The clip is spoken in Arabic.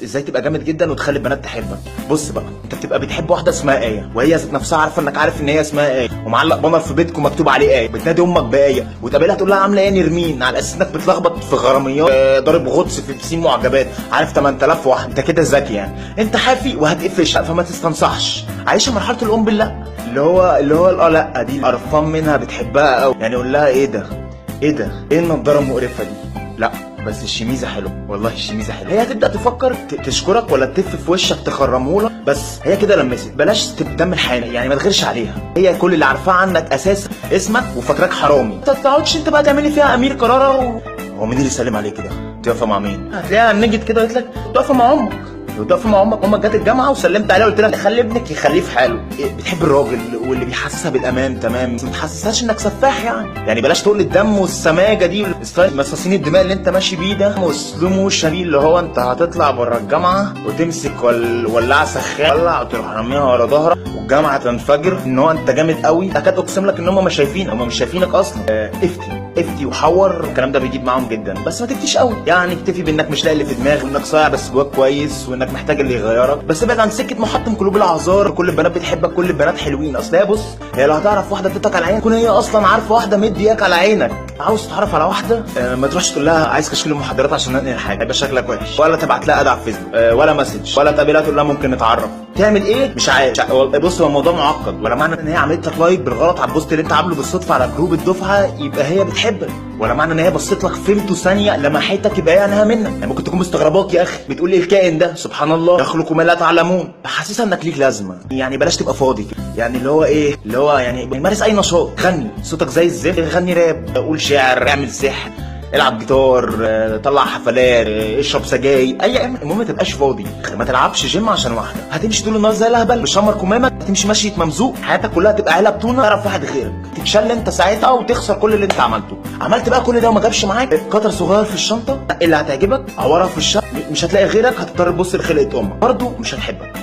ازاي تبقى جامد جدا وتخلي البنات تحبك؟ بص بقى، انت بتبقى بتحب واحده اسمها ايه، وهي ذات نفسها عارفه انك عارف ان هي اسمها ايه، ومعلق بانر في بيتكم مكتوب عليه ايه، بتنادي امك بايه، وتقابلها تقول لها عامله ايه نرمين، على اساس انك بتلخبط في غراميات، ضارب غطس في بسين معجبات، عارف 8000 واحده. انت كده ذكي يعني، انت حافي وهتقفش، فما تستنصحش. عايشه مرحله الام بالله، اللي هو لا دي قرفان منها بتحبها قوي، يعني قول لها ايه ده، ايه النضاره المقرفه دي؟ لا بس الشميزه حلوه، والله الشميزه حلوه. هي هتبدا تفكر تشكرك ولا تلف في وشك تخرمهولك، بس هي كده لمست. بلاش تدم الحانه، يعني ما تغيرش عليها. هي كل اللي عارفاه عنك اساسا اسمك وفاكراك حرامي. ما تقعدش انت بقى تعملي فيها امير قراره هو مين اللي سلم عليك كده؟ انت واقفه مع مين؟ هتلاقيها نجت كده قالت لك انت واقفه مع امك. وتقف مع امك جت الجامعه وسلمت عليها وقلت لها خلي ابنك يخليه في حاله. بتحب الراجل واللي بيحسسها بالامان، تمام، بس ما تحسسهاش انك سفاح يعني بلاش تقول الدم والسماجه دي والستايل مصاصين الدماء اللي انت ماشي بيه ده، واسلوب موشن اللي هو انت هتطلع بره الجامعه وتمسك ولاعه سخان ولع وتروح راميها ورا ظهرك والجامعه تنفجر ان هو انت جامد قوي. اكاد اقسم لك ان هم مش شايفين، هم مش شايفينك اصلا. افتي وحور، الكلام ده بيجيب معاهم جدا، بس ما تفتيش قوي يعني. اكتفي بانك مش لاقي اللي في دماغك، وانك صايع بس جواك كويس، وانك محتاج اللي يغيرك. بس ابعد عن سكه محطم قلوب الاعذار، كل البنات بتحبك، كل البنات حلوين. اصل هي بص، هي لو هتعرف واحده ادتك على عينك تكون هي اصلا عارفه واحده مدياك على عينك. عاوز تتعرف على واحده، ما تروحش تقول لها عايز كشكول المحاضرات عشان ننقل حاجه، يبقى شكلك وحش، ولا تبعت لها ادعى على فيسبوك، ولا مسج، ولا تقابلها تقول لها ممكن نتعرف. تعمل ايه مش عارف. بص، هو الموضوع معقد، ولا معنى ان هي عملت لك لايك بالغلط على البوست اللي انت عامله بالصدفه على جروب الدفعه يبقى هي بتحبك، ولا معنى ان هي بصيت لك فهمته ثانيه لمحيتك يبقى هي عنها منك. يعني ممكن تكون مستغرباك يا اخي، بتقول ايه الكائن ده سبحان الله يخلق ما لا تعلمون، حاسسها انك ليك لازمه. يعني بلاش تبقى فاضي كده، يعني اللي هو يعني مارس اي نشاط، غني صوتك زي الزفت، غني راب، قول شعر، اعمل سحر، العب جيتار، طلع حفلات، اشرب سجاير، المهم ما تبقاش فاضي. ما تلعبش جيم عشان واحده، هتمشي طول النهار زي الهبل بشمر كمامك، هتمشي مشية ممزوق، حياتك كلها تبقى علب تونه، تعرف واحد غيرك، تتشل انت ساعتها وتخسر كل اللي انت عملته. عملت بقى كل ده وما جابش معاك، قطر صغير في الشنطه اللي هتعجبك عورها في الشقه، مش هتلاقي غيرك، هتضطر تبص لخلقه امك برضه مش هتحبك.